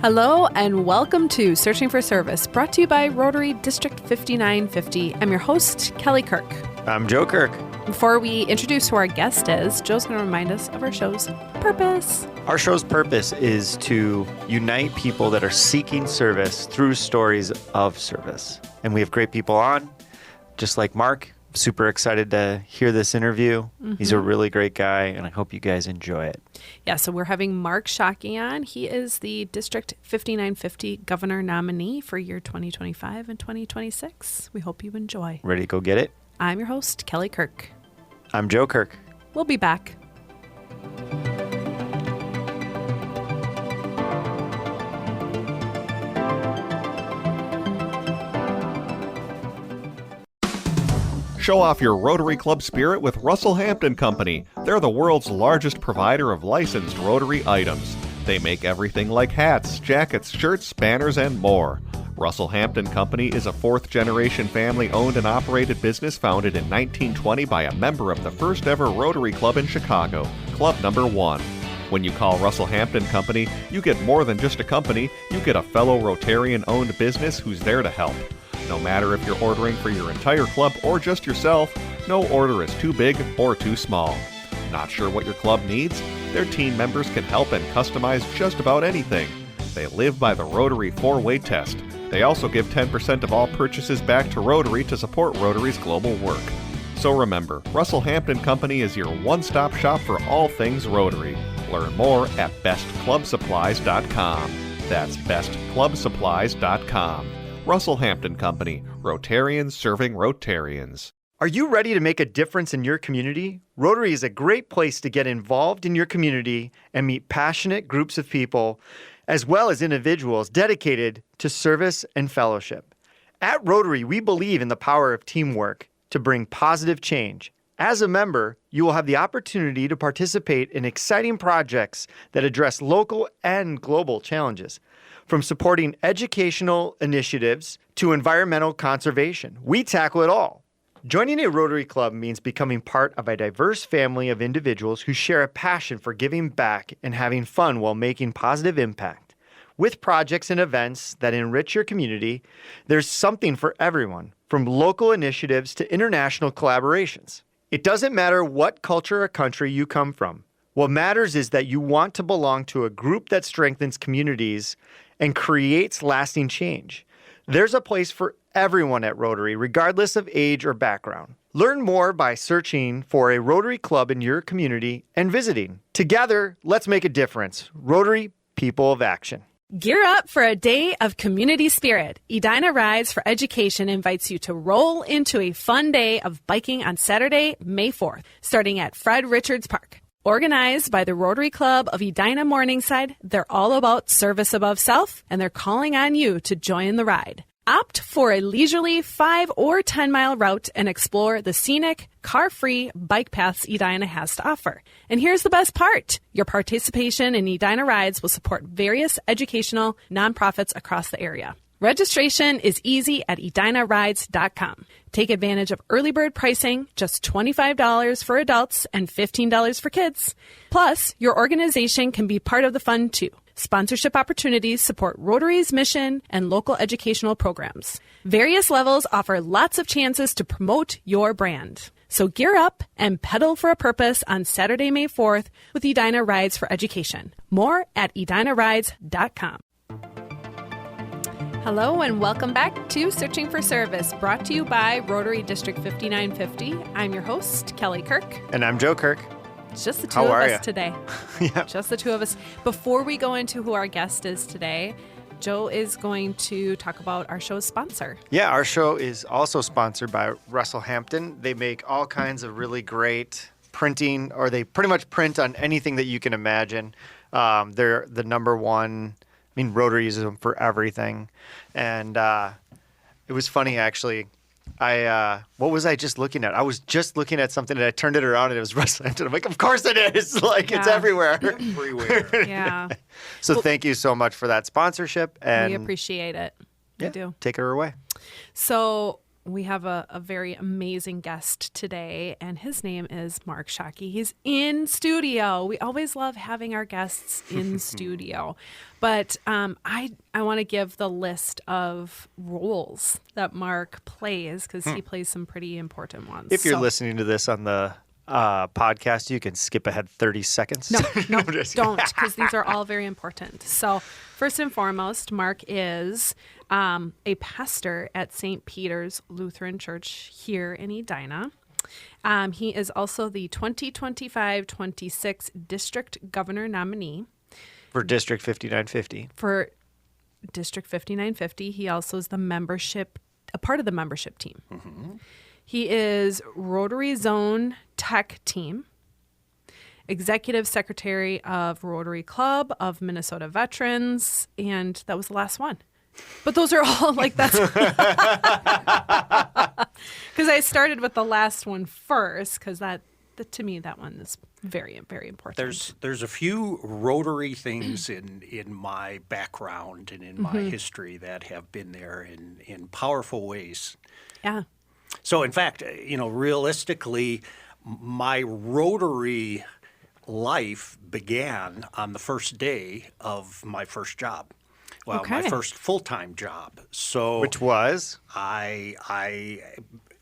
Hello and welcome to Searching for Service, brought to you by Rotary District 5950. I'm your host, Kelly Kirk. I'm Joe Kirk. Before we introduce who our guest is, Joe's going to remind us of our show's purpose. Our show's purpose is to unite people that are seeking service through stories of service. And we have great people on, just like Mark. Super excited to hear this interview. Mm-hmm. He's a really great guy, and I hope you guys enjoy it. Yeah, so we're having Mark Shockey on. He is the District 5950 Governor nominee for year 2025 and 2026. We hope you enjoy. Ready to go get it? I'm your host, Kelly Kirk. I'm Joe Kirk. We'll be back. Show off your Rotary Club spirit with Russell Hampton Company. They're the world's largest provider of licensed Rotary items. They make everything like hats, jackets, shirts, banners, and more. Russell Hampton Company is a fourth-generation family-owned and operated business founded in 1920 by a member of the first-ever Rotary Club in Chicago, Club Number 1. When you call Russell Hampton Company, you get more than just a company, you get a fellow Rotarian-owned business who's there to help. No matter if you're ordering for your entire club or just yourself, no order is too big or too small. Not sure what your club needs? Their team members can help and customize just about anything. They live by the Rotary 4-way test. They also give 10% of all purchases back to Rotary to support Rotary's global work. So remember, Russell Hampton Company is your one-stop shop for all things Rotary. Learn more at bestclubsupplies.com. That's bestclubsupplies.com. Russell Hampton Company, Rotarians serving Rotarians. Are you ready to make a difference in your community? Rotary is a great place to get involved in your community and meet passionate groups of people, as well as individuals dedicated to service and fellowship. At Rotary, we believe in the power of teamwork to bring positive change. As a member, you will have the opportunity to participate in exciting projects that address local and global challenges. From supporting educational initiatives to environmental conservation, we tackle it all. Joining a Rotary Club means becoming part of a diverse family of individuals who share a passion for giving back and having fun while making positive impact. With projects and events that enrich your community, there's something for everyone, from local initiatives to international collaborations. It doesn't matter what culture or country you come from. What matters is that you want to belong to a group that strengthens communities and creates lasting change. There's a place for everyone at Rotary, regardless of age or background. Learn more by searching for a Rotary Club in your community and visiting. Together, let's make a difference. Rotary, people of action. Gear up for a day of community spirit. Edina Rides for Education invites you to roll into a fun day of biking on Saturday, May 4th, starting at Fred Richards Park. Organized by the Rotary Club of Edina Morningside, they're all about service above self, and they're calling on you to join the ride. Opt for a leisurely 5 or 10-mile route and explore the scenic, car-free bike paths Edina has to offer. And here's the best part. Your participation in Edina Rides will support various educational nonprofits across the area. Registration is easy at edinarides.com. Take advantage of early bird pricing, just $25 for adults and $15 for kids. Plus, your organization can be part of the fun too. Sponsorship opportunities support Rotary's mission and local educational programs. Various levels offer lots of chances to promote your brand. So gear up and pedal for a purpose on Saturday, May 4th with Edina Rides for Education. More at edinarides.com. Hello and welcome back to Searching for Service, brought to you by Rotary District 5950. I'm your host, Kelly Kirk. And I'm Joe Kirk. It's just the two of us today. Yeah. Just the two of us. Before we go into who our guest is today, Joe is going to talk about our show's sponsor. Yeah, our show is also sponsored by Russell Hampton. They make all kinds of really great printing, or they pretty much print on anything that you can imagine. They're the number one. I mean, Rotary uses them for everything. And it was funny, actually. What was I just looking at? I was just looking at something and I turned it around and it was Russell Hampton. I'm like, of course it is. Like, it's everywhere. Everywhere. Yeah. So thank you so much for that sponsorship. And we appreciate it. We do. Take her away. So we have a very amazing guest today, and his name is Mark Shockey. He's in studio. We always love having our guests in studio. But I want to give the list of roles that Mark plays, because he plays some pretty important ones. If you're listening to this on the podcast, you can skip ahead 30 seconds. No, don't, because these are all very important. So first and foremost, Mark is a pastor at St. Peter's Lutheran Church here in Edina. He is also the 2025-26 District Governor nominee. For District 5950. For District 5950. He also is a part of the membership team. Mm-hmm. He is Rotary Zone Tech Team, Executive Secretary of Rotary Club of Minnesota Veterans, and that was the last one. But those are all that's because I started with the last one first, because to me that one is very, very important. There's a few Rotary things in my background and in my history that have been there in powerful ways. Yeah. So in fact, realistically, my Rotary life began on the first day of my first job. Well, my first full-time job. So which was? I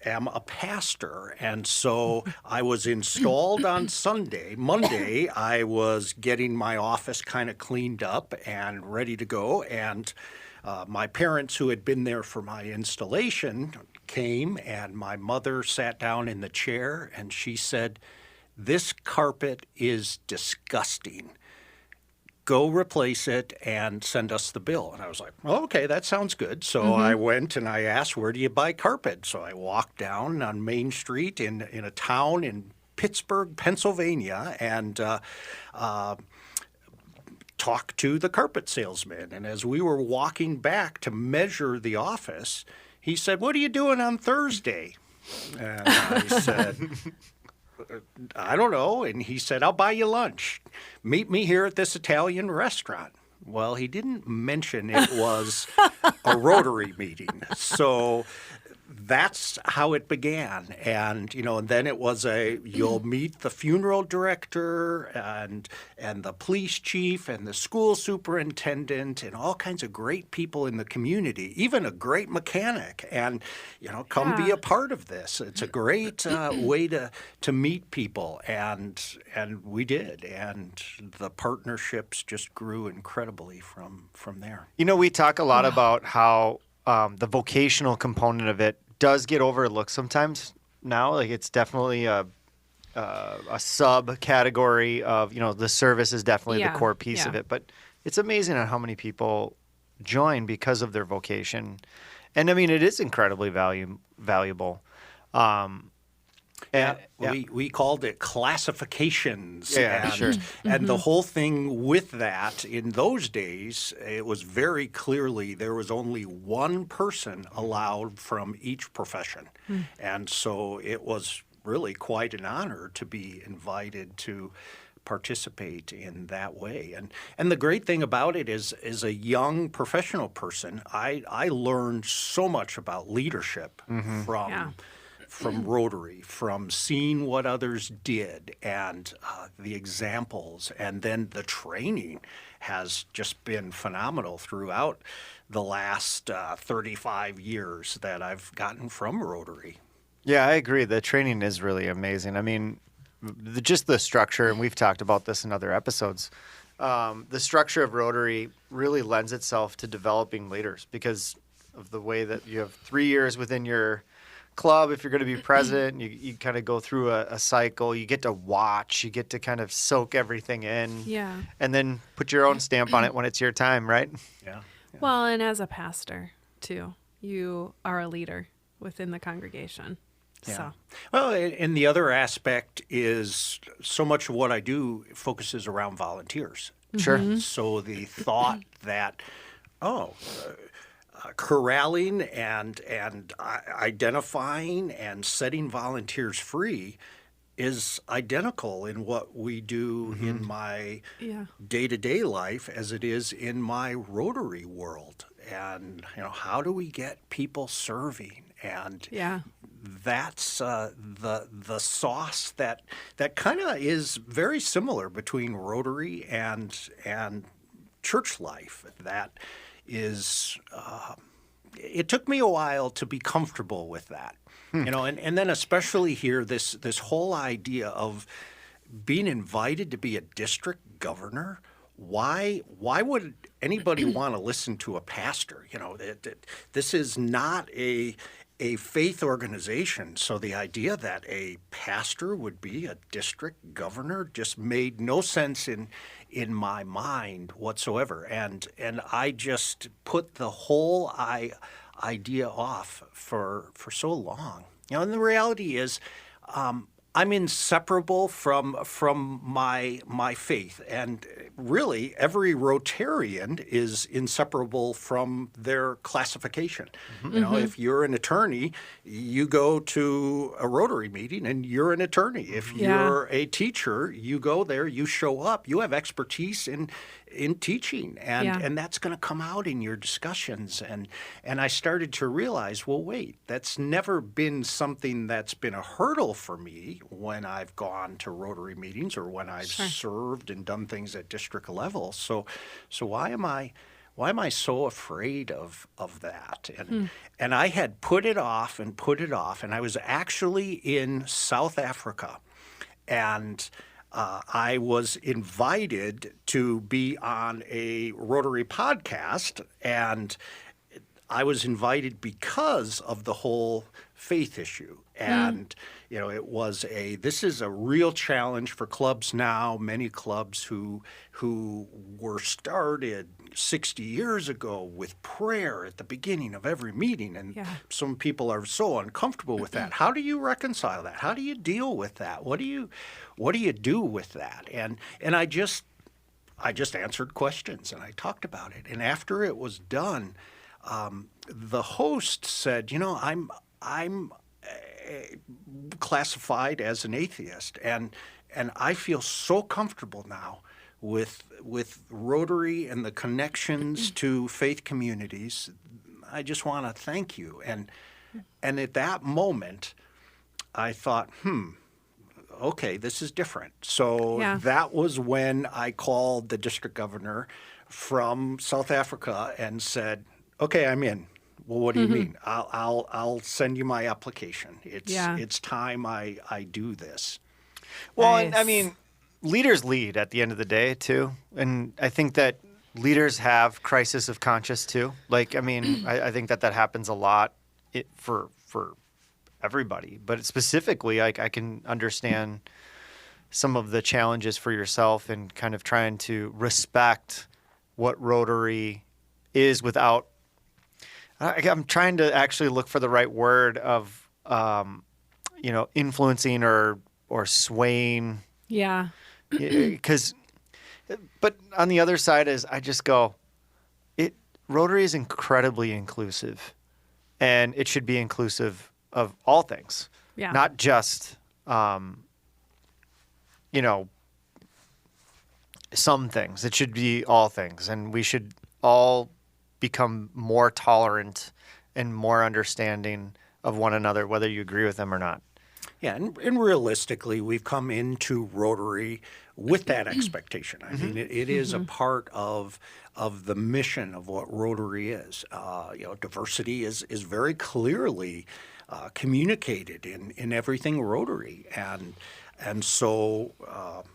am a pastor, and so I was installed on Sunday. Monday, I was getting my office kind of cleaned up and ready to go, and my parents, who had been there for my installation, came, and my mother sat down in the chair, and she said, "This carpet is disgusting. Go replace it and send us the bill." And I was like, "Oh, okay, that sounds good." So I went and I asked, "Where do you buy carpet?" So I walked down on Main Street in a town in Pittsburgh, Pennsylvania, and talked to the carpet salesman. And as we were walking back to measure the office, he said, "What are you doing on Thursday?" And I said, "I don't know." And he said, "I'll buy you lunch. Meet me here at this Italian restaurant." Well, he didn't mention it was a Rotary meeting. So that's how it began. And, and then it was you'll meet the funeral director and the police chief and the school superintendent and all kinds of great people in the community, even a great mechanic. And, come be a part of this. It's a great way to meet people. And we did. And the partnerships just grew incredibly from there. We talk a lot about how the vocational component of it does get overlooked sometimes now. It's definitely a subcategory of, the service is definitely the core piece of it. But it's amazing on how many people join because of their vocation. And I mean, it is incredibly valuable. We called it classifications. Sure. And the whole thing with that, in those days, it was very clearly there was only one person allowed from each profession. And so it was really quite an honor to be invited to participate in that way. And the great thing about it is, as a young professional person, I learned so much about leadership from Rotary, from seeing what others did and the examples, and then the training has just been phenomenal throughout the last 35 years that I've gotten from Rotary. Yeah, I agree. The training is really amazing. I mean, just the structure, and we've talked about this in other episodes, the structure of Rotary really lends itself to developing leaders because of the way that you have 3 years within your club. If you're going to be president, you kind of go through a cycle. You get to watch. You get to kind of soak everything in. Yeah. And then put your own stamp on it when it's your time, right? Yeah. Well, and as a pastor, too, you are a leader within the congregation. Yeah. So. Well, and the other aspect is so much of what I do focuses around volunteers. Sure. So the thought that, corralling and identifying and setting volunteers free is identical in what we do in my day-to-day life as it is in my Rotary world. And, how do we get people serving And Yeah. that's the sauce that kind of is very similar between Rotary and church life. That is, it took me a while to be comfortable with that, and then especially here, this whole idea of being invited to be a district governor. Why would anybody want to listen to a pastor? This is not a faith organization. So the idea that a pastor would be a district governor just made no sense in my mind whatsoever. And I just put the whole idea off for so long. And the reality is, I'm inseparable from my faith, and really every Rotarian is inseparable from their classification. If you're an attorney, you go to a Rotary meeting and you're an attorney. If you're a teacher, you go there, you show up, you have expertise in teaching, and that's going to come out in your discussions. And I started to realize, well, wait, that's never been something that's been a hurdle for me when I've gone to Rotary meetings or when I've served and done things at district level. So why am I so afraid of that? And I had put it off, and I was actually in South Africa, and I was invited to be on a Rotary podcast, and I was invited because of the whole faith issue. And, this is a real challenge for clubs now. Many clubs who were started 60 years ago with prayer at the beginning of every meeting. And some people are so uncomfortable with that. How do you reconcile that? How do you deal with that? What do you do with that? And I just answered questions, and I talked about it. And after it was done, the host said, I'm classified as an atheist, and I feel so comfortable now with Rotary and the connections to faith communities. I just want to thank you. And at that moment, I thought, okay, this is different. So that was when I called the district governor from South Africa and said, okay, I'm in. Well, what do you mean? I'll send you my application. It's time I do this. Well, Nice. and I mean, leaders lead at the end of the day too, and I think that leaders have crisis of conscience too. Like, I mean, I think that happens a lot for everybody, but specifically, like, I can understand some of the challenges for yourself and kind of trying to respect what Rotary is without. I'm trying to actually look for the right word of, influencing or swaying. Yeah. But on the other side is, I just go, Rotary is incredibly inclusive, and it should be inclusive of all things, not just, some things. It should be all things, and we should all become more tolerant and more understanding of one another, whether you agree with them or not. Yeah, and realistically, we've come into Rotary with that expectation. I mean, it is a part of the mission of what Rotary is. Diversity is very clearly communicated in everything Rotary, and so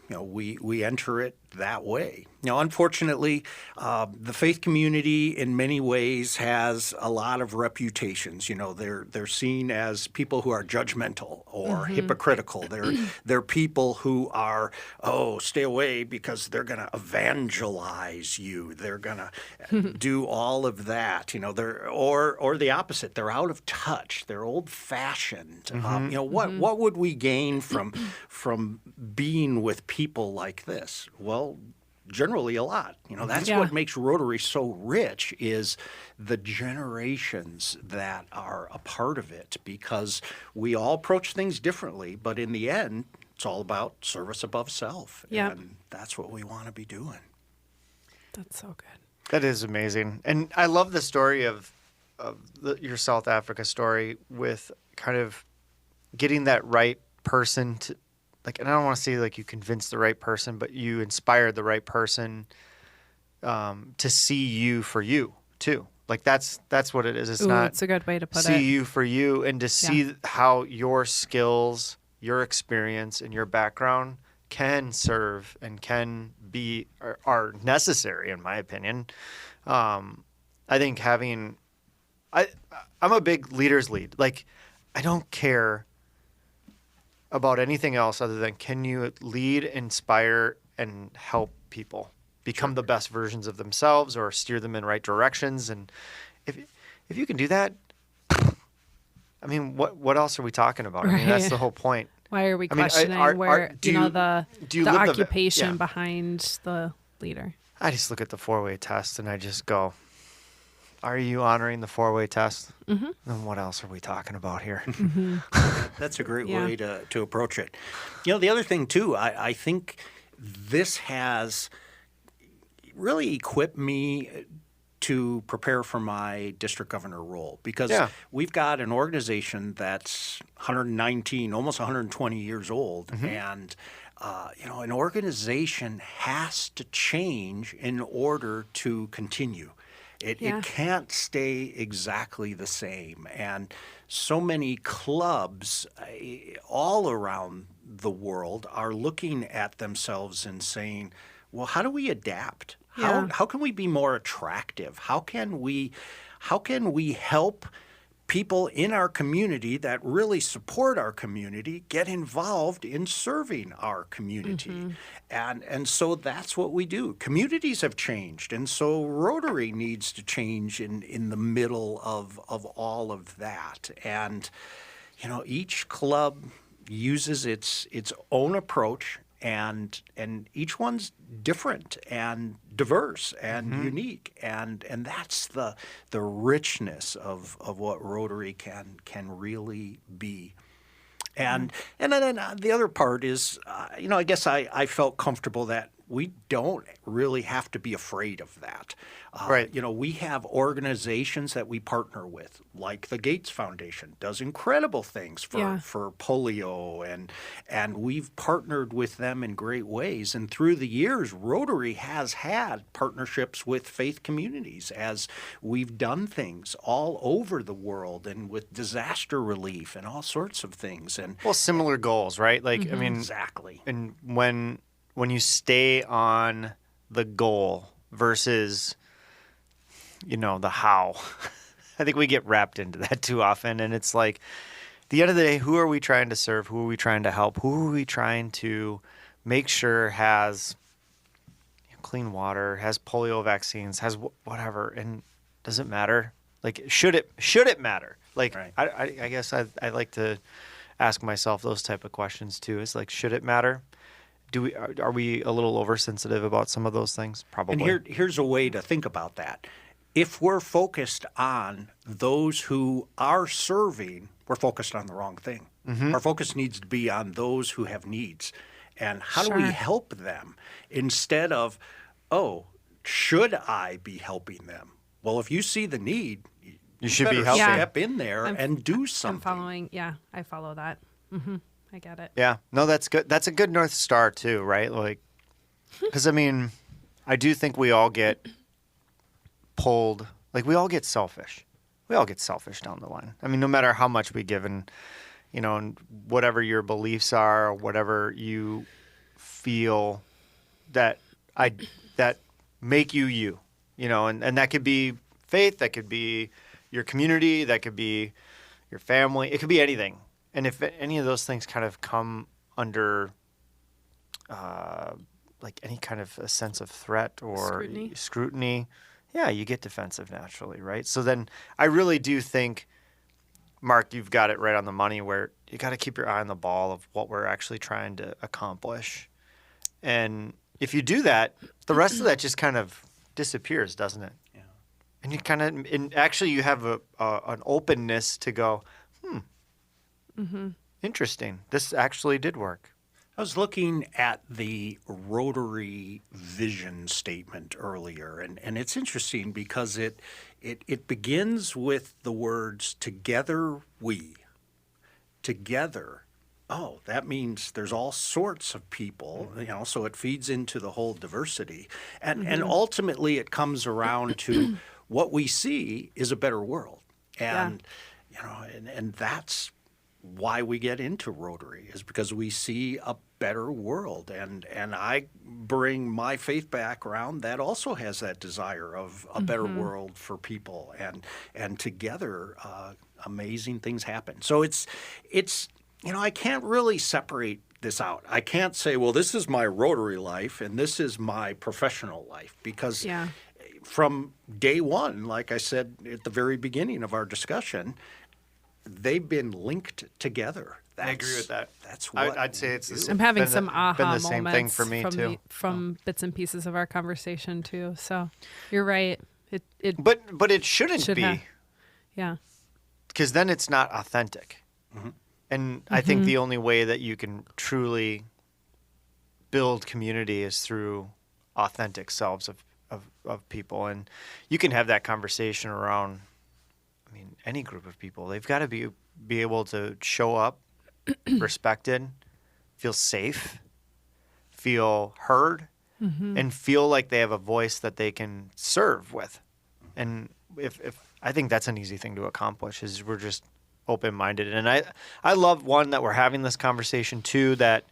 we enter it that way. Now, unfortunately, the faith community in many ways has a lot of reputations. They're seen as people who are judgmental or hypocritical. They're people who are, stay away because they're going to evangelize you. They're going to do all of that. Or the opposite. They're out of touch. They're old-fashioned. What would we gain from being with people like this? Well, generally a lot. That's what makes Rotary so rich, is the generations that are a part of it, because we all approach things differently, but in the end, it's all about service above self. Yep. And that's what we want to be doing. That's so good. That is amazing. And I love the story of your South Africa story with kind of getting that right person to, like, and I don't want to say like you convinced the right person, but you inspired the right person to see you for you too. Like that's what it is. It's not. It's a good way to put it. See you for you, and to see how your skills, your experience, and your background can serve and can be are necessary, in my opinion. I think I'm a big leaders lead. Like, I don't care about anything else other than can you lead, inspire, and help people become the best versions of themselves or steer them in right directions. And if you can do that, I mean, what else are we talking about? I mean, that's the whole point. Why are we questioning the occupation yeah. behind the leader? I just look at the 4-way test and I just go, are you honoring the 4-way test? Mm-hmm. Then what else are we talking about here? Mm-hmm. That's a great way to approach it. You know, the other thing, too, I think this has really equipped me to prepare for my district governor role, because we've got an organization that's 119, almost 120 years old, and an organization has to change in order to continue. It can't stay exactly the same, and so many clubs all around the world are looking at themselves and saying, well, how do we adapt? How can we be more attractive? How can we help people in our community that really support our community get involved in serving our community? And so that's what we do. Communities have changed, and so Rotary needs to change in the middle of all of that. And each club uses its own approach. And each one's different and diverse and unique, and that's the richness of what Rotary can really be. And then the other part is, I guess I felt comfortable that we don't really have to be afraid of that. Right. We have organizations that we partner with, like the Gates Foundation does incredible things for polio, and we've partnered with them in great ways. And through the years, Rotary has had partnerships with faith communities as we've done things all over the world, and with disaster relief and all sorts of things. And similar goals, right? Like, I mean, exactly. And when you stay on the goal versus, the how, I think we get wrapped into that too often. And it's like, at the end of the day, who are we trying to serve? Who are we trying to help? Who are we trying to make sure has clean water, has polio vaccines, has whatever? And does it matter? Like, should it matter? Like, right. I guess I like to ask myself those type of questions too. Is like, should it matter? Are we a little oversensitive about some of those things? Probably. And here's a way to think about that. If we're focused on those who are serving, we're focused on the wrong thing. Our focus needs to be on those who have needs. And how do we help them instead of, should I be helping them? Well, if you see the need, you should be helping. Step in there and do something. I'm following. Yeah, I follow that. I get it. Yeah. No, that's good. That's a good North Star too, right? Like, because I do think we all get pulled, like we all get selfish. We all get selfish down the line. I mean, no matter how much we give and whatever your beliefs are, or whatever you feel that make you, and that could be faith, that could be your community, that could be your family, it could be anything. And if any of those things kind of come under like any kind of a sense of threat or scrutiny, you get defensive naturally, right? So then I really do think, Mark, you've got it right on the money, where you got to keep your eye on the ball of what we're actually trying to accomplish. And if you do that, the rest of that just kind of disappears, doesn't it? Yeah. And you kind of, and actually you have an openness to go, interesting. This actually did work. I was looking at the Rotary vision statement earlier, and it's interesting because it begins with the words, together we. Together. Oh, that means there's all sorts of people, so it feeds into the whole diversity. And ultimately it comes around to what we see is a better world. And, and that's why we get into Rotary, is because we see a better world. And I bring my faith background that also has that desire of a better world for people. And together, amazing things happen. So it's I can't really separate this out. I can't say, well, this is my Rotary life and this is my professional life, because from day one, like I said at the very beginning of our discussion, they've been linked together. I agree with that. That's what I'd say it's the same. I'm having been some the, aha been the same moments thing for me from too. From bits and pieces of our conversation too. So you're right. It But it shouldn't should be, have. Yeah. because then it's not authentic. And I think the only way that you can truly build community is through authentic selves of people. And you can have that conversation around, any group of people. They've got to be able to show up respected, feel safe, feel heard, and feel like they have a voice that they can serve with. And if I think that's an easy thing to accomplish, is we're just open-minded. And I love, one, that we're having this conversation, too, that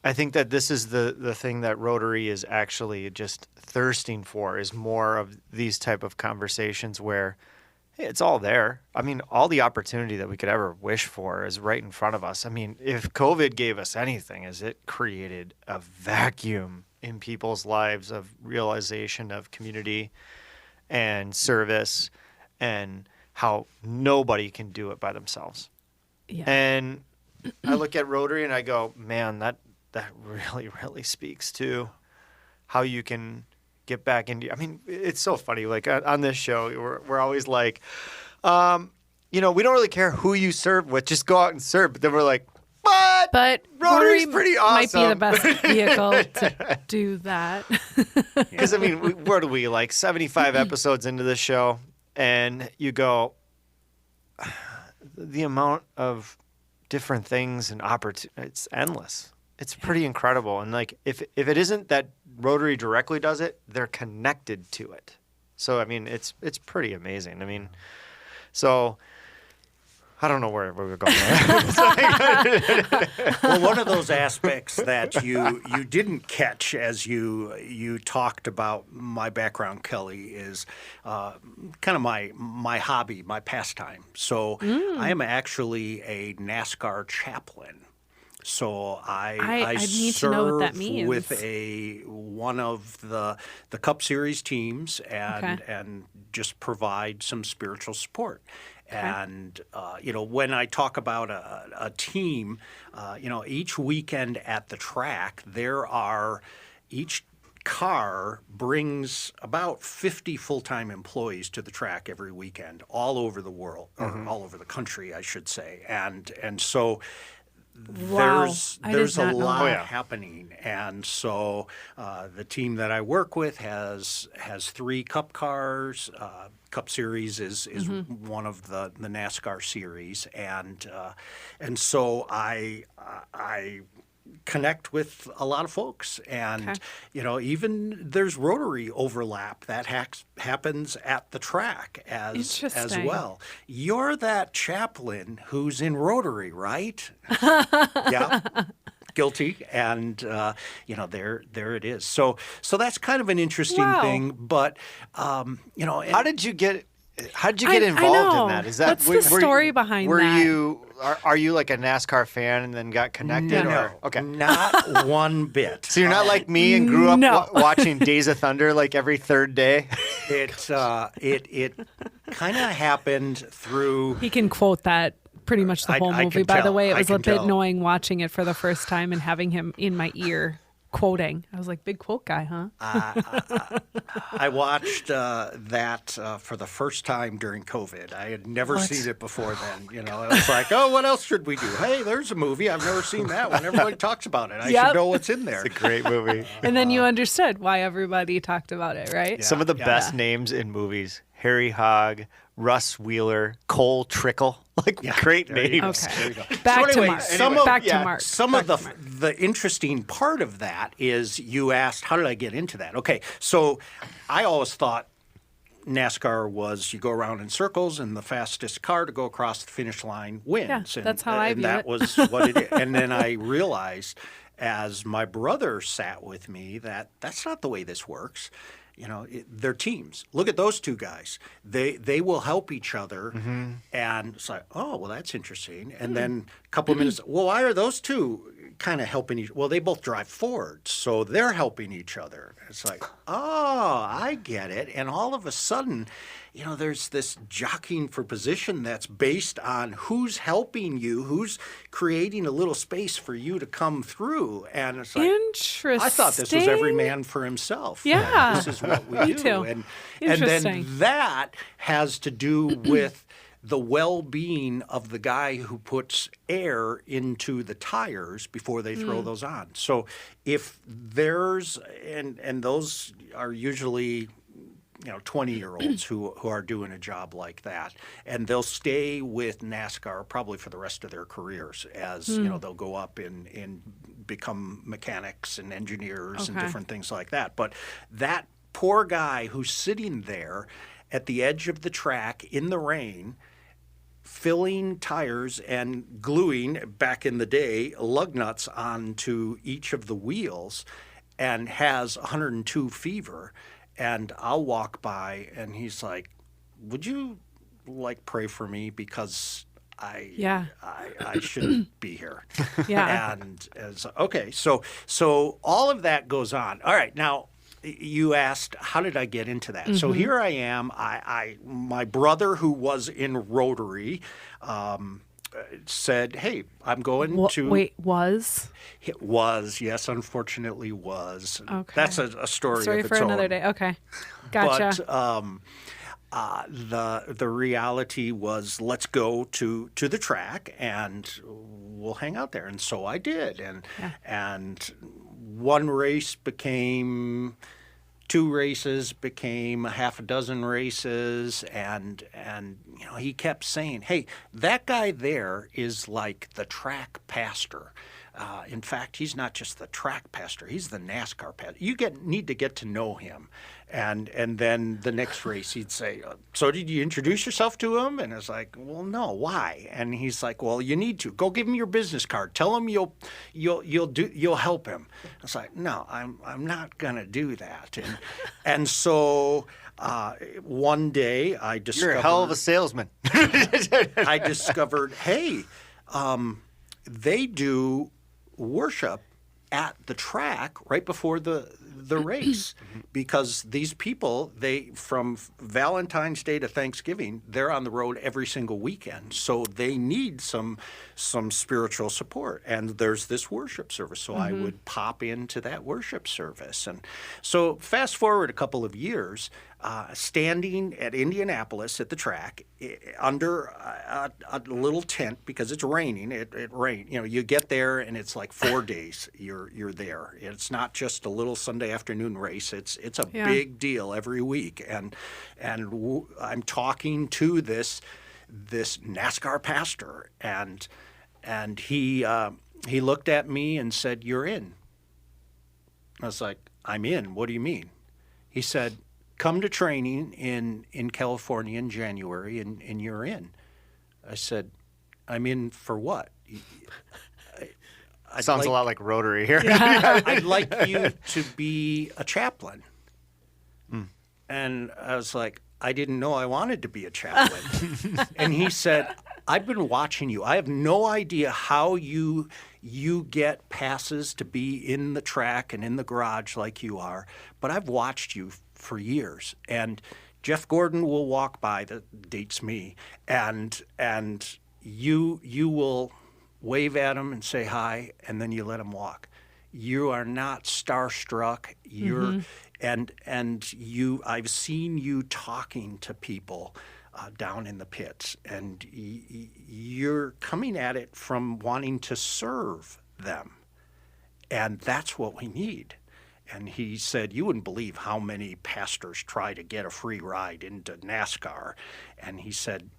I think that this is the thing that Rotary is actually just thirsting for, is more of these type of conversations where, hey, it's all there. All the opportunity that we could ever wish for is right in front of us. If COVID gave us anything, is it created a vacuum in people's lives of realization of community and service, and how nobody can do it by themselves. Yeah. And I look at Rotary and I go, man, that really, really speaks to how you can get back into. It's so funny. Like on this show, we're always like, we don't really care who you serve with, just go out and serve. But then we're like, but Rotary's pretty awesome. Might be the best vehicle to do that. Because where do we, like 75 episodes into this show, and you go, the amount of different things and opportunities, it's endless. It's pretty incredible. And like, if it isn't that Rotary directly does it, they're connected to it. So, it's pretty amazing. So I don't know where we're going. Well, one of those aspects that you didn't catch as you talked about my background, Kelly, is kind of my hobby, my pastime. So I am actually a NASCAR chaplain. So I need serve to know what that means. with one of the Cup Series teams and just provide some spiritual support. Okay. And, when I talk about a team, each weekend at the track, each car brings about 50 full-time employees to the track every weekend, all over the world, or all over the country, I should say. And so there's a lot happening. And so the team that I work with has 3 Cup cars. Cup Series is one of the NASCAR series, and so I connect with a lot of folks, and even there's Rotary overlap that happens at the track as well. You're that chaplain who's in Rotary, right? Yeah. Guilty, and there it is. So that's kind of an interesting thing. But how did you get involved in that? Is that what's the story behind that? Are you like a NASCAR fan and then got connected? No, okay, not one bit. So you're not like me and grew up watching Days of Thunder like every third day. It kind of happened through. He can quote that pretty much the whole movie. By the way, it was a bit annoying watching it for the first time and having him in my ear quoting. I was like, big quote guy, huh? I watched that for the first time during COVID. I had never seen it before then. You know, I was like, oh, what else should we do? Hey, there's a movie. I've never seen that one. Everybody talks about it. I should know what's in there. It's a great movie. And then you understood why everybody talked about it, right? Some of the best names in movies: Harry Hogg, Russ Wheeler, Cole Trickle. Like great names. Okay. There you go. Back So to anyway, Mark. some of- Back to Mark. Some Back of the to Mark. the interesting part of that is you asked, how did I get into that? Okay, so I always thought NASCAR was you go around in circles and the fastest car to go across the finish line wins. Yeah, that's how I and view that it. was what it is. And then I realized as my brother sat with me that that's not the way this works. You know, they're teams. Look at those two guys. They will help each other. And it's like, oh, well, that's interesting. And then a couple of minutes, well, why are those two kind of helping each? Well, they both drive Fords, so they're helping each other. It's like, oh, I get it. And all of a sudden, you know, there's this jockeying for position that's based on who's helping you, who's creating a little space for you to come through. And it's like, Interesting. I thought this was every man for himself. Yeah. This is what we Me do. too. And Interesting. then that has to do with the well-being of the guy who puts air into the tires before they throw those on. So if there's and those are usually 20-year-olds who are doing a job like that, and they'll stay with NASCAR probably for the rest of their careers as they'll go up and become mechanics and engineers and different things like that. But that poor guy who's sitting there at the edge of the track in the rain, filling tires and gluing, back in the day, lug nuts onto each of the wheels, and has 102 fever. And I'll walk by and he's like, would you pray for me because I shouldn't be here. Yeah. And okay, so all of that goes on. All right, now you asked, how did I get into that? So here I am. My brother, who was in Rotary, said, hey, I'm going to... Wait, was? It was, yes, unfortunately was. Okay. That's a story of its for another own. day. Okay. Gotcha. But the reality was, let's go to the track and we'll hang out there. And so I did. And one race became 2 races, became a half a dozen races, and he kept saying, hey, that guy there is like the track pastor. In fact, he's not just the track pastor; he's the NASCAR pastor. You need to get to know him. And then the next race, he'd say, "So did you introduce yourself to him?" And I was like, "Well, no. Why?" And he's like, "Well, you need to go give him your business card. Tell him you'll help him." I was like, "No, I'm not gonna do that." And so one day I discovered You're a hell of a salesman. I discovered, hey, they do worship at the track right before the race, because these people, from Valentine's Day to Thanksgiving, they're on the road every single weekend, so they need some spiritual support, and there's this worship service, so I would pop into that worship service. And so fast forward a couple of years, standing at Indianapolis at the track under a little tent because it's raining. It rained. You get there and it's like 4 days you're there. It's not just a little Sunday afternoon race. It's a big deal every week. And I'm talking to this NASCAR pastor, and he looked at me and said, "You're in." I was like, "I'm in? What do you mean?" He said, "Come to training in California in January, and you're in." I said, "I'm in for what?" Sounds a lot like Rotary here. I'd like you to be a chaplain. And I was like, I didn't know I wanted to be a chaplain. And he said, I've been watching you. I have no idea how you get passes to be in the track and in the garage like you are, but I've watched you for years. And Jeff Gordon will walk by, that dates me, and you will wave at him and say hi, and then you let him walk. You are not starstruck. You're I've seen you talking to people down in the pits, and you're coming at it from wanting to serve them, and that's what we need. And he said, you wouldn't believe how many pastors try to get a free ride into NASCAR. And he said,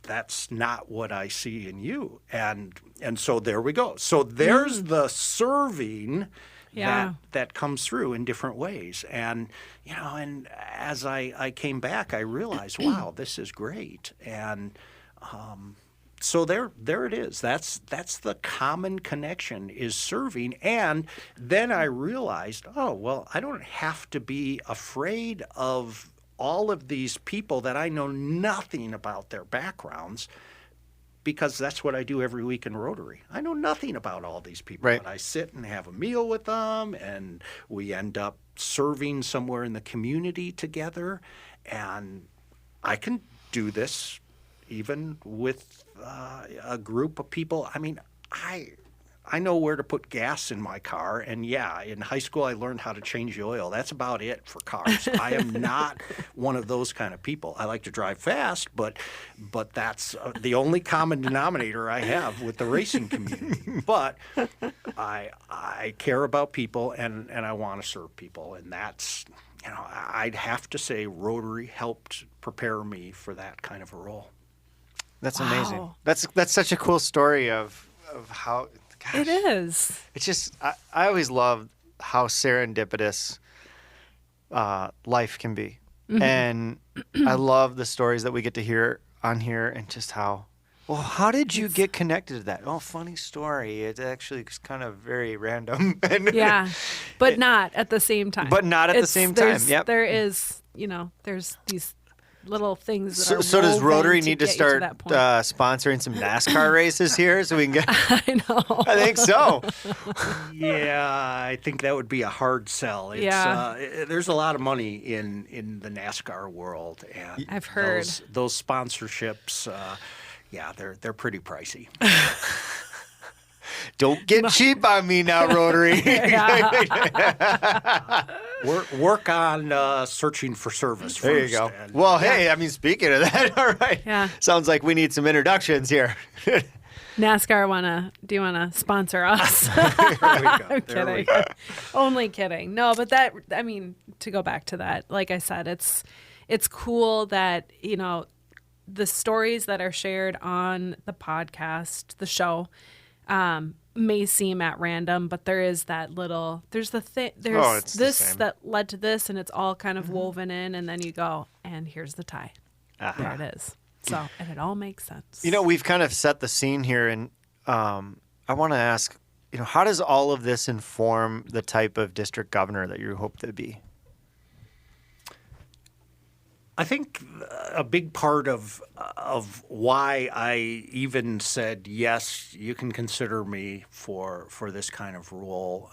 that's not what I see in you. And so there we go. So there's the serving that comes through in different ways. And, and as I came back, I realized, wow, this is great. And so there it is. That's the common connection, is serving. And then I realized, oh, well, I don't have to be afraid of all of these people that I know nothing about their backgrounds, because that's what I do every week in Rotary. I know nothing about all these people, right. But I sit and have a meal with them, and we end up serving somewhere in the community together. And I can do this even with a group of people. I mean, I know where to put gas in my car. And yeah, in high school, I learned how to change the oil. That's about it for cars. I am not one of those kind of people. I like to drive fast, but that's the only common denominator I have with the racing community. But I care about people, and I want to serve people. And that's, I'd have to say Rotary helped prepare me for that kind of a role. That's amazing. That's such a cool story of how... Gosh, it is. It's just, I always love how serendipitous life can be. Mm-hmm. And I love the stories that we get to hear on here, and just how did you get connected to that? Oh, funny story. It's actually kind of very random. Yeah, but not at the same time. Yep. There is, there's these little things that are so does Rotary need to get start sponsoring some NASCAR races here so we can get... I know. I think so. Yeah, I think that would be a hard sell. It's, there's a lot of money in the NASCAR world, and I've heard those sponsorships. They're pretty pricey. Don't get cheap on me now, Rotary. Work on searching for service first. There you go. Well, hey, I mean, speaking of that, all right. Yeah. Sounds like we need some introductions here. NASCAR do you want to sponsor us? I'm kidding. Only kidding. No, but to go back to that, like I said, it's cool that, the stories that are shared on the podcast, the show, may seem at random, but there is that little, there's this that led to this, and it's all kind of woven in, and then you go, and here's the tie. There it is. So, and it all makes sense. We've kind of set the scene here, and I want to ask, how does all of this inform the type of district governor that you hope to be? I think a big part of why I even said, yes, you can consider me for this kind of role,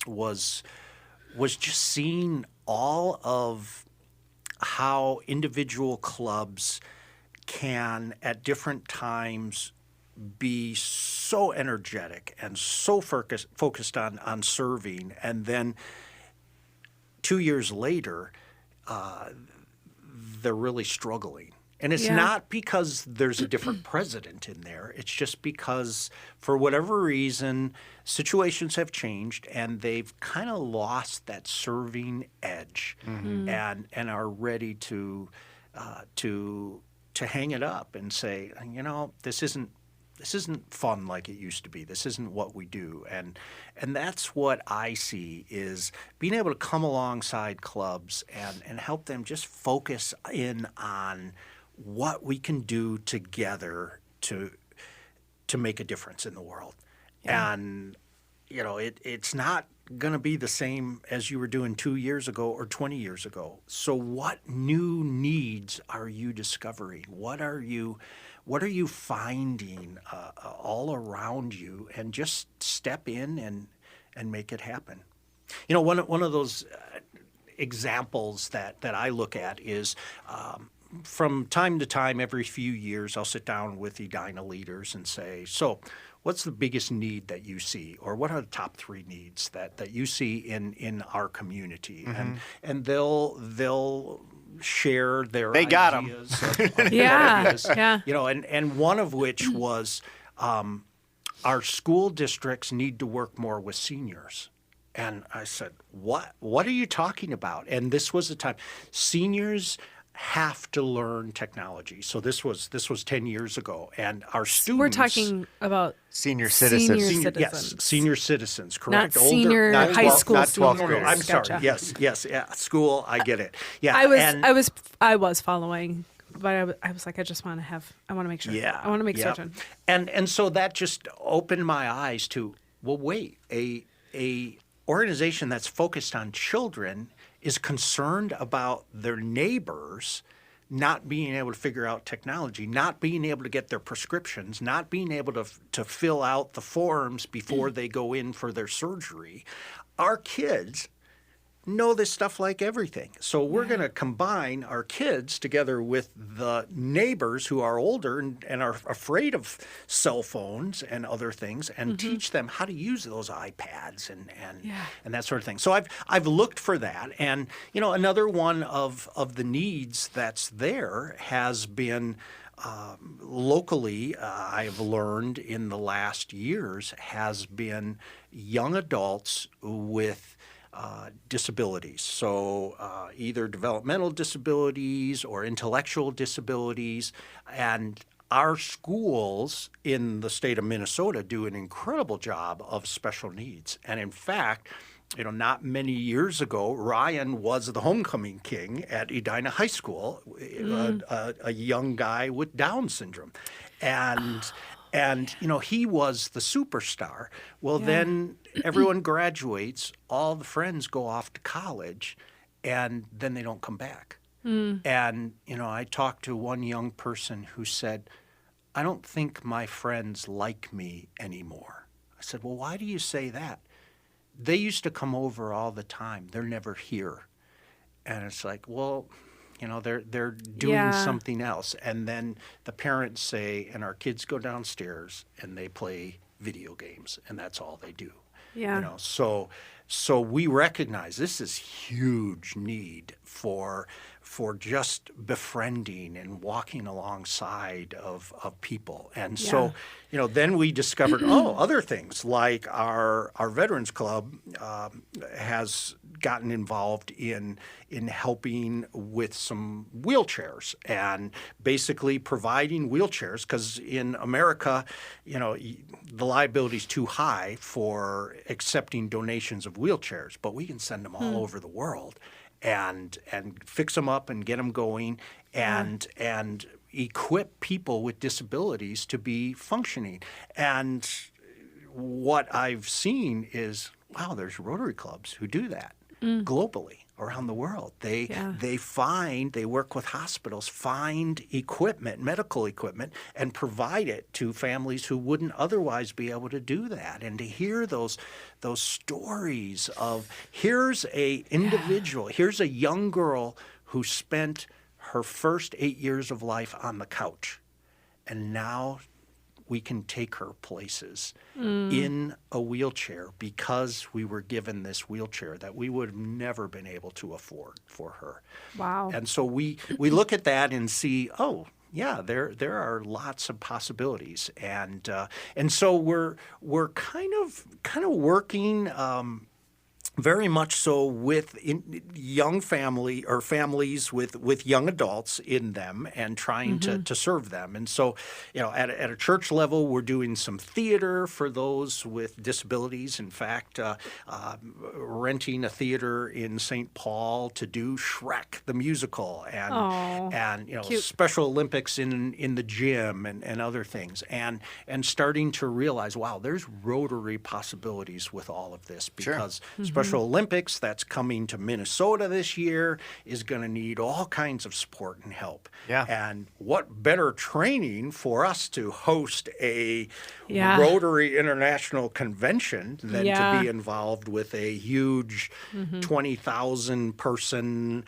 was just seeing all of how individual clubs can at different times be so energetic and so focused on serving, and then 2 years later they're really struggling. And it's not because there's a different president in there. It's just because, for whatever reason, situations have changed, and they've kind of lost that serving edge, and are ready to hang it up and say, this isn't fun like it used to be. This isn't what we do. And that's what I see, is being able to come alongside clubs and help them just focus in on what we can do together to make a difference in the world. Yeah. And, it's not going to be the same as you were doing 2 years ago or 20 years ago. So what new needs are you discovering? What are you finding all around you, and just step in and make it happen? One of those examples that I look at is from time to time, every few years, I'll sit down with Edina leaders and say, so what's the biggest need that you see, or what are the top 3 needs that you see in our community, and they'll share their They got 'em. ideas of Yeah, ideas, yeah. and one of which was our school districts need to work more with seniors. And I said, what are you talking about? And this was the time. Seniors have to learn technology. So this was 10 years ago. And our students... We're talking about Senior citizens. Yes, senior citizens, correct? not senior not high 12 school not 12th seniors. graders. I'm sorry. Gotcha. Yes, yeah. School, I get it. Yeah, I was following, but I was like, I want to make sure. Yeah, I want to make yeah. certain. And so that just opened my eyes to, well, wait, a organization that's focused on children is concerned about their neighbors not being able to figure out technology, not being able to get their prescriptions, not being able to fill out the forms before they go in for their surgery. Our kids know this stuff like everything. So we're going to combine our kids together with the neighbors who are older and are afraid of cell phones and other things, and teach them how to use those iPads and that sort of thing. So I've looked for that. And, another one of the needs that's there has been locally, I've learned in the last years, has been young adults with disabilities. So either developmental disabilities or intellectual disabilities. And our schools in the state of Minnesota do an incredible job of special needs. And in fact, not many years ago, Ryan was the homecoming king at Edina High School, a young guy with Down syndrome. And he was the superstar. Well, then everyone graduates, all the friends go off to college, and then they don't come back. And, I talked to one young person who said, I don't think my friends like me anymore. I said, well, why do you say that? They used to come over all the time. They're never here. And it's like, well... they're doing something else. And then the parents say, and our kids go downstairs and they play video games, and that's all they do. Yeah. So we recognize this is huge need for just befriending and walking alongside of people. And so, then we discovered, other things like our Veterans Club has gotten involved in helping with some wheelchairs and basically providing wheelchairs, because in America, the liability is too high for accepting donations of wheelchairs, but we can send them all over the world and fix them up and get them going and equip people with disabilities to be functioning. And what I've seen is, wow, there's Rotary clubs who do that globally around the world. They work with hospitals, find equipment, medical equipment, and provide it to families who wouldn't otherwise be able to do that. And to hear those stories of, here's a individual, here's a young girl who spent her first 8 years of life on the couch, and now we can take her places in a wheelchair because we were given this wheelchair that we would have never been able to afford for her. Wow. And so we look at that and see, yeah, there are lots of possibilities, and so we're kind of working. Very much so with young family or families with young adults in them, and trying to serve them. And so, at a church level, we're doing some theater for those with disabilities. In fact, renting a theater in St. Paul to do Shrek the musical, and cute. Special Olympics in the gym and other things, and starting to realize, wow, there's Rotary possibilities with all of this, because Special Olympics that's coming to Minnesota this year is going to need all kinds of support and help. Yeah. And what better training for us to host a Rotary International Convention than to be involved with a huge 20,000 person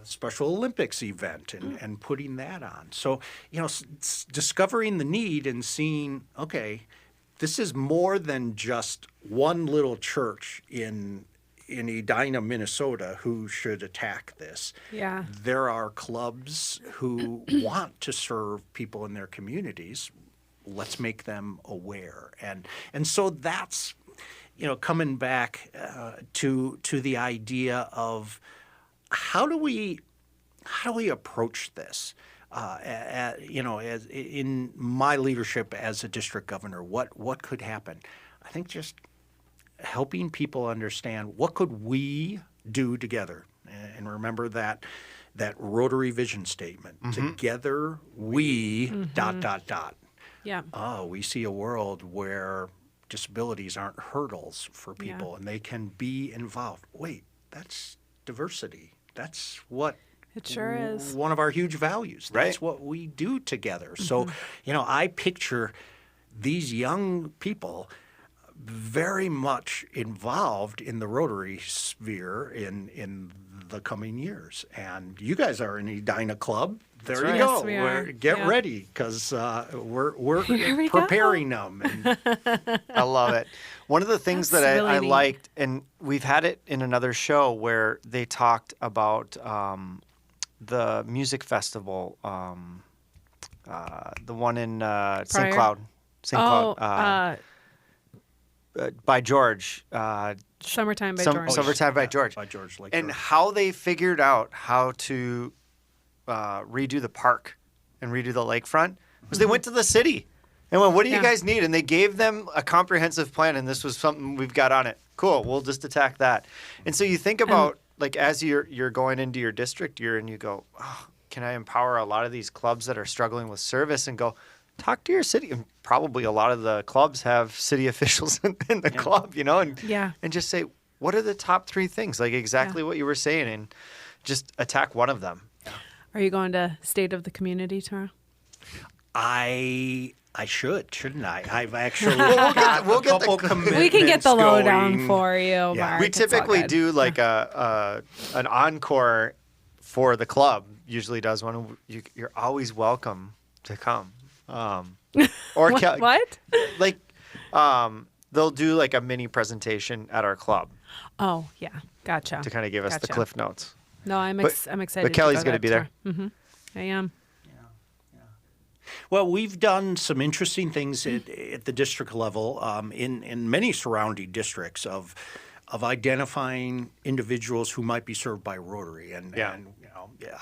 Special Olympics event and putting that on. So, discovering the need and seeing, okay, this is more than just one little church in Edina, Minnesota, who should attack this. Yeah. There are clubs who want to serve people in their communities. Let's make them aware. And so that's, coming back to the idea of how do we approach this? As in my leadership as a district governor, what could happen? I think just helping people understand what could we do together, and remember that Rotary vision statement. Together we ... Yeah. Oh, we see a world where disabilities aren't hurdles for people, and they can be involved. Wait, that's diversity. That's what It sure is. one of our huge values. Right. That's what we do together. So, I picture these young people very much involved in the Rotary sphere in the coming years. And you guys are an Edina club. There right. you go. Yes, we are. Get Yeah. ready, because we're Here we go. preparing them. And I love it. One of the things That's that I really neat. liked, and we've had it in another show where they talked about the music festival, the one in St. Prior? Cloud. St. Oh, Cloud. By George. Summertime by George. Summertime by George. by George Lake. And how they figured out how to redo the park and redo the lakefront was they went to the city and went, what do you Yeah. guys need? And they gave them a comprehensive plan, and this was something we've got on it. Cool, we'll just attack that. And so you think about, like, as you're going into your district year and you go, oh, can I empower a lot of these clubs that are struggling with service, and go, talk to your city. And probably a lot of the clubs have city officials in the club, and Yeah. and just say, what are the top 3 things? Like exactly what you were saying, and just attack one of them. Are you going to State of the Community tomorrow? I shouldn't I? I've actually we'll got get a couple the- commitments We can get the lowdown going. for you, Mark. We It's all typically good. do like an encore for the club. Usually does one. You're always welcome to come. Or What? like they'll do like a mini presentation at our club Oh, yeah. Gotcha. to kind of give us the Gotcha. Cliff Notes. No, I'm But- excited. but Kelly's going to be there. Mm-hmm. I am. Well, we've done some interesting things at the district level in many surrounding districts of identifying individuals who might be served by Rotary. And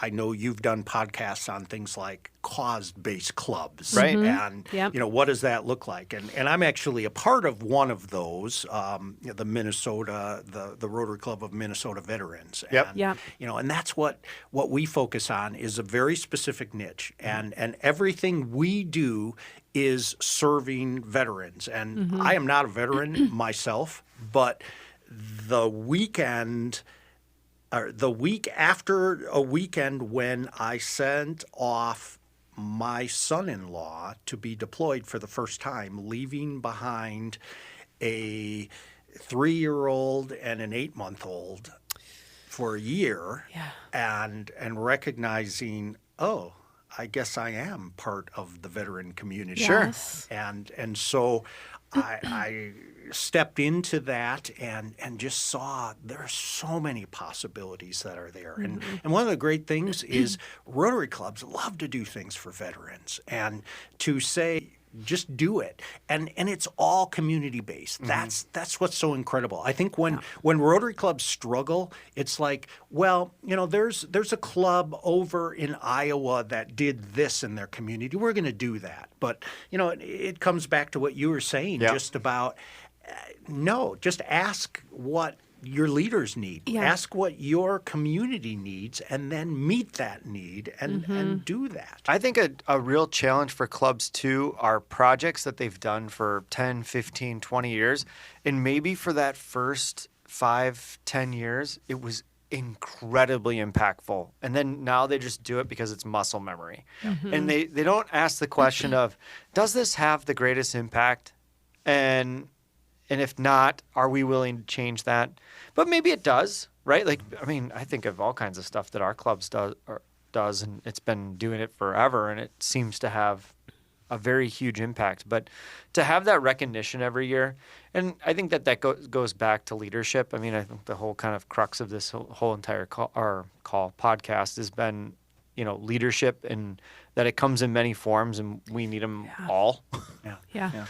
I know you've done podcasts on things like cause-based clubs. Right. And, Yep. what does that look like? And I'm actually a part of one of those, the Minnesota, the Rotary Club of Minnesota Veterans. Yep. And, Yep. and that's what we focus on is a very specific niche. And everything we do is serving veterans. And I am not a veteran myself, but the week after a weekend when I sent off my son-in-law to be deployed for the first time, leaving behind a 3-year-old and an 8-month-old for a year, and recognizing, oh, I guess I am part of the veteran community. Yes. And so I stepped into that and just saw there are so many possibilities that are there. And one of the great things is Rotary clubs love to do things for veterans, and to say, just do it. And it's all community based. That's what's so incredible. I think when Rotary clubs struggle, it's like, well, there's a club over in Iowa that did this in their community. We're going to do that. But, it comes back to what you were saying just about, no, just ask what your leaders need. Yeah. Ask what your community needs, and then meet that need and do that. I think a real challenge for clubs too are projects that they've done for 10, 15, 20 years. And maybe for that first 5, 10 years, it was incredibly impactful. And then now they just do it because it's muscle memory. And they don't ask the question of, does this have the greatest impact? And if not, are we willing to change that? But maybe it does, right? Like, I mean, I think of all kinds of stuff that our clubs does, and it's been doing it forever, and it seems to have a very huge impact. But to have that recognition every year, and I think that goes back to leadership. I mean, I think the whole kind of crux of this whole entire podcast has been, leadership, and that it comes in many forms, and we need them all. Yeah.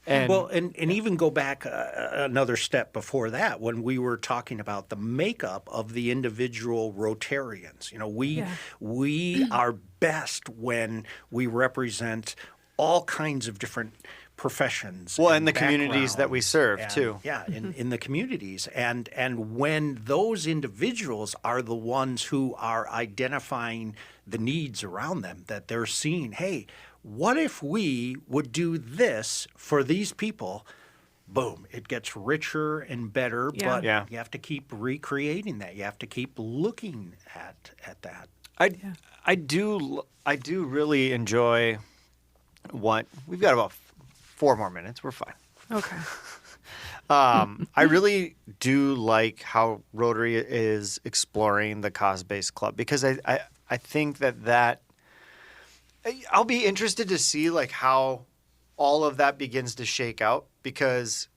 And even go back another step before that, when we were talking about the makeup of the individual Rotarians. We are best when we represent all kinds of different professions. Well, and the communities that we serve too. Yeah, in the communities. And when those individuals are the ones who are identifying the needs around them, that they're seeing, hey, what if we would do this for these people? Boom, it gets richer and better, but you have to keep recreating that. You have to keep looking at that. I do really enjoy what we've got about 4 more minutes. We're fine. Okay. I really do like how Rotary is exploring the cause-based club, because I think that I'll be interested to see like how all of that begins to shake out, because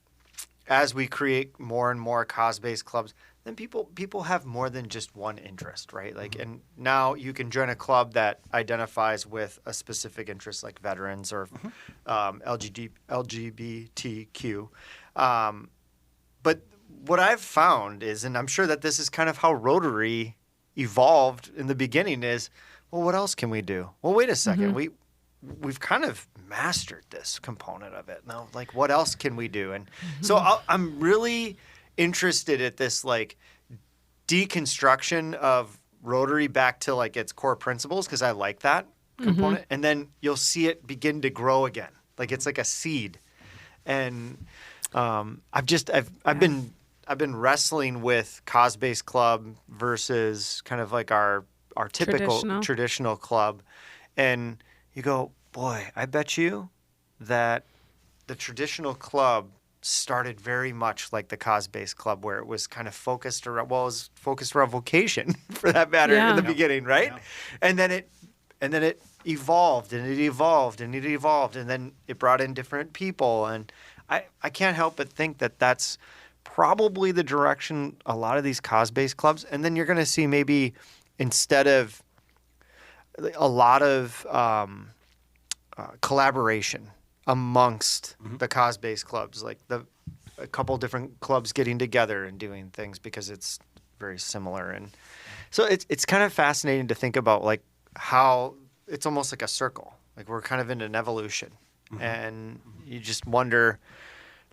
as we create more and more cause-based clubs, then people have more than just one interest, right? Like, and now you can join a club that identifies with a specific interest, like veterans or LGBTQ. But what I've found is, and I'm sure that this is kind of how Rotary evolved in the beginning, is, well, what else can we do? Well, wait a second. We've kind of mastered this component of it. Now, like, what else can we do? And so I'm really interested at this, like, deconstruction of Rotary back to, like, its core principles, because I like that component. And then you'll see it begin to grow again. Like, it's like a seed. And I've been wrestling with cause-based club versus kind of like our typical traditional club. And you go, boy, I bet you that the traditional club started very much like the cause-based club, where it was kind of focused around vocation, for that matter, in the beginning, right? Yeah. And then it evolved, and it evolved, and it evolved, and then it brought in different people. And I can't help but think that that's probably the direction a lot of these cause-based clubs. And then you're going to see, maybe instead of a lot of collaboration amongst the cause-based clubs, like a couple different clubs getting together and doing things because it's very similar. And so it's kind of fascinating to think about, like, how it's almost like a circle. Like, we're kind of in an evolution, and you just wonder,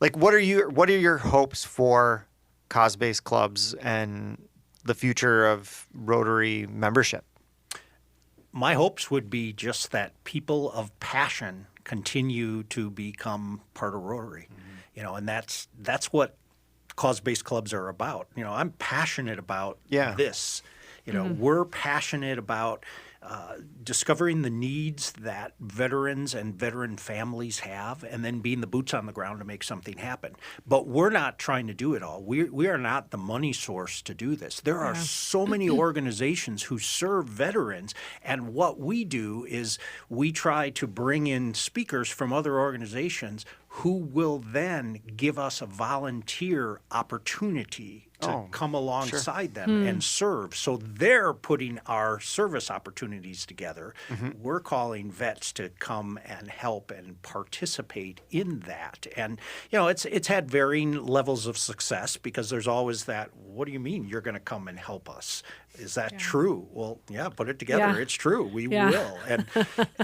like, what are your hopes for cause-based clubs and the future of Rotary membership? My hopes would be just that people of passion continue to become part of Rotary, and that's what cause-based clubs are about. I'm passionate about this. We're passionate about discovering the needs that veterans and veteran families have, and then being the boots on the ground to make something happen. But we're not trying to do it all. We are not the money source to do this. There are so many organizations who serve veterans, and what we do is we try to bring in speakers from other organizations who will then give us a volunteer opportunity to come alongside them and serve. So they're putting our service opportunities together. We're calling vets to come and help and participate in that. And, it's had varying levels of success, because there's always that, what do you mean you're going to come and help us? Is that true? Well, put it together. Yeah. It's true. We will.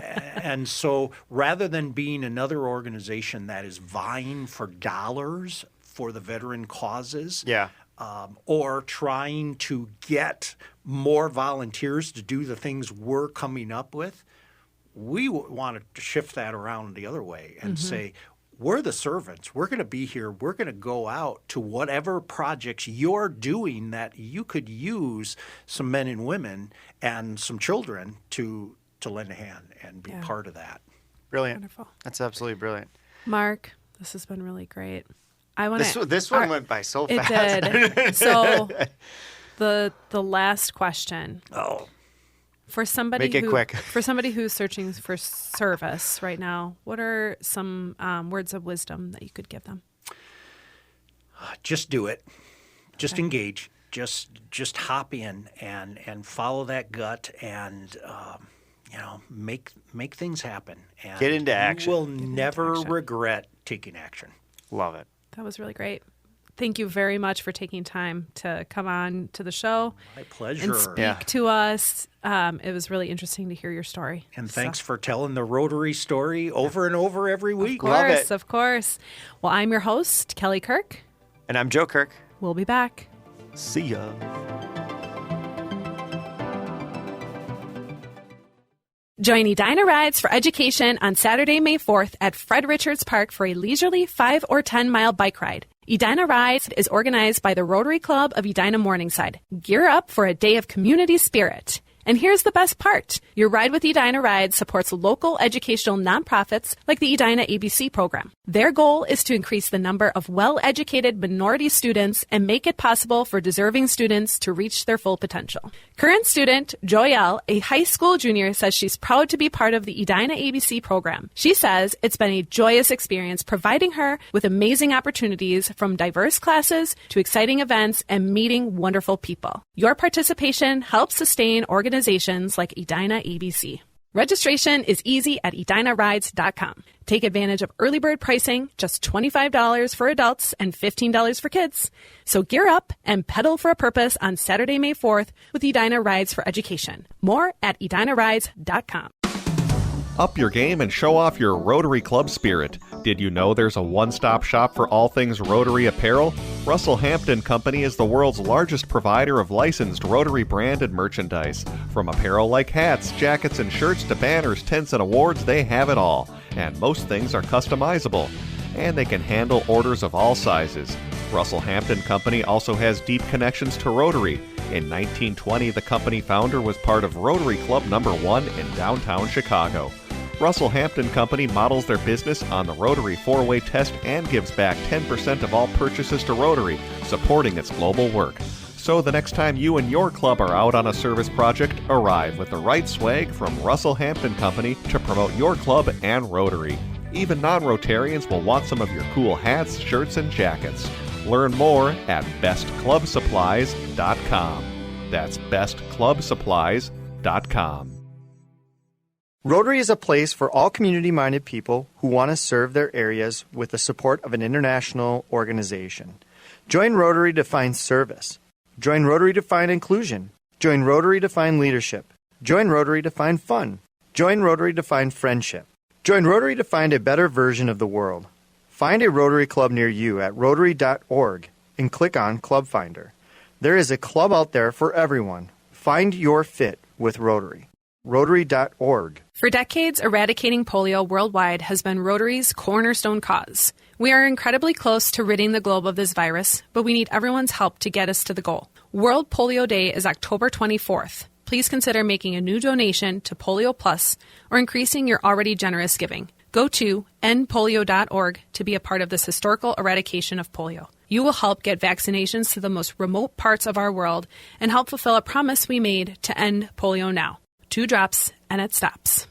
And so rather than being another organization that is vying for dollars for the veteran causes, or trying to get more volunteers to do the things we're coming up with, we want to shift that around the other way and say, we're the servants. We're going to be here. We're going to go out to whatever projects you're doing that you could use some men and women and some children to lend a hand and be part of that. Brilliant. Wonderful. That's absolutely brilliant. Mark, this has been really great. I want this one went by so fast. It did. So the last question For somebody Make it quick. For somebody who's searching for service right now, what are some words of wisdom that you could give them? Just do it. Just engage. Just hop in and follow that gut and make things happen. And Get into action. You will never regret taking action. Love it. That was really great. Thank you very much for taking time to come on to the show. My pleasure. And speak to us. It was really interesting to hear your story. And thanks for telling the Rotary story over and over every week. Of course. Well, I'm your host, Kelly Kirk. And I'm Joe Kirk. We'll be back. See ya. Join Edina Rides for Education on Saturday, May 4th at Fred Richards Park for a leisurely 5 or 10-mile bike ride. Edina Rides is organized by the Rotary Club of Edina Morningside. Gear up for a day of community spirit. And here's the best part. Your Ride with Edina Rides supports local educational nonprofits like the Edina ABC program. Their goal is to increase the number of well-educated minority students and make it possible for deserving students to reach their full potential. Current student Joyelle, a high school junior, says she's proud to be part of the Edina ABC program. She says it's been a joyous experience providing her with amazing opportunities from diverse classes to exciting events and meeting wonderful people. Your participation helps sustain organizations like Edina ABC. Registration is easy at edinarides.com. Take advantage of early bird pricing, just $25 for adults and $15 for kids. So gear up and pedal for a purpose on Saturday, May 4th with Edina Rides for Education. More at edinarides.com. Up your game and show off your Rotary Club spirit. Did you know there's a one-stop shop for all things Rotary apparel? Russell Hampton Company is the world's largest provider of licensed Rotary branded merchandise. From apparel like hats, jackets, and shirts to banners, tents, and awards, they have it all. And most things are customizable. And they can handle orders of all sizes. Russell Hampton Company also has deep connections to Rotary. In 1920, the company founder was part of Rotary Club number 1 in downtown Chicago. Russell Hampton Company models their business on the Rotary 4-way test and gives back 10% of all purchases to Rotary, supporting its global work. So the next time you and your club are out on a service project, arrive with the right swag from Russell Hampton Company to promote your club and Rotary. Even non-Rotarians will want some of your cool hats, shirts, and jackets. Learn more at bestclubsupplies.com. That's bestclubsupplies.com. Rotary is a place for all community-minded people who want to serve their areas with the support of an international organization. Join Rotary to find service. Join Rotary to find inclusion. Join Rotary to find leadership. Join Rotary to find fun. Join Rotary to find friendship. Join Rotary to find a better version of the world. Find a Rotary Club near you at Rotary.org and click on Club Finder. There is a club out there for everyone. Find your fit with Rotary. Rotary.org. For decades, eradicating polio worldwide has been Rotary's cornerstone cause. We are incredibly close to ridding the globe of this virus, but we need everyone's help to get us to the goal. World Polio Day is October 24th. Please consider making a new donation to Polio Plus or increasing your already generous giving. Go to endpolio.org to be a part of this historical eradication of polio. You will help get vaccinations to the most remote parts of our world and help fulfill a promise we made to end polio now. 2 drops and it stops.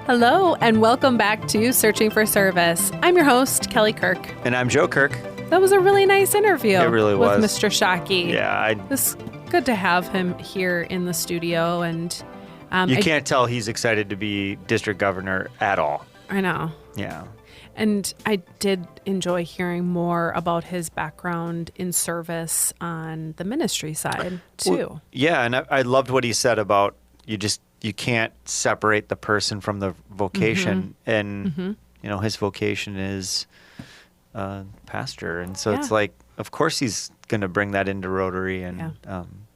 Hello and welcome back to Searching for Service. I'm your host, Kelly Kirk. And I'm Joe Kirk. That was a really nice interview. It really with was. Mr. Shockey. Yeah. It's good to have him here in the studio. And you can't tell he's excited to be district governor at all. I know. Yeah. And I did enjoy hearing more about his background in service on the ministry side, too. Well, yeah, and I loved what he said about you can't separate the person from the vocation. And, you know, his vocation is pastor. And so it's like, of course he's going to bring that into Rotary. And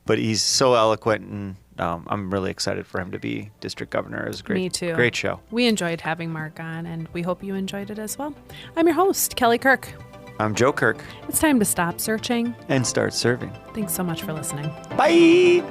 but he's so eloquent, and I'm really excited for him to be district governor. It was great. Me too. Great show. We enjoyed having Mark on, and we hope you enjoyed it as well. I'm your host, Kelly Kirk. I'm Joe Kirk. It's time to stop searching And start serving. Thanks so much for listening. Bye.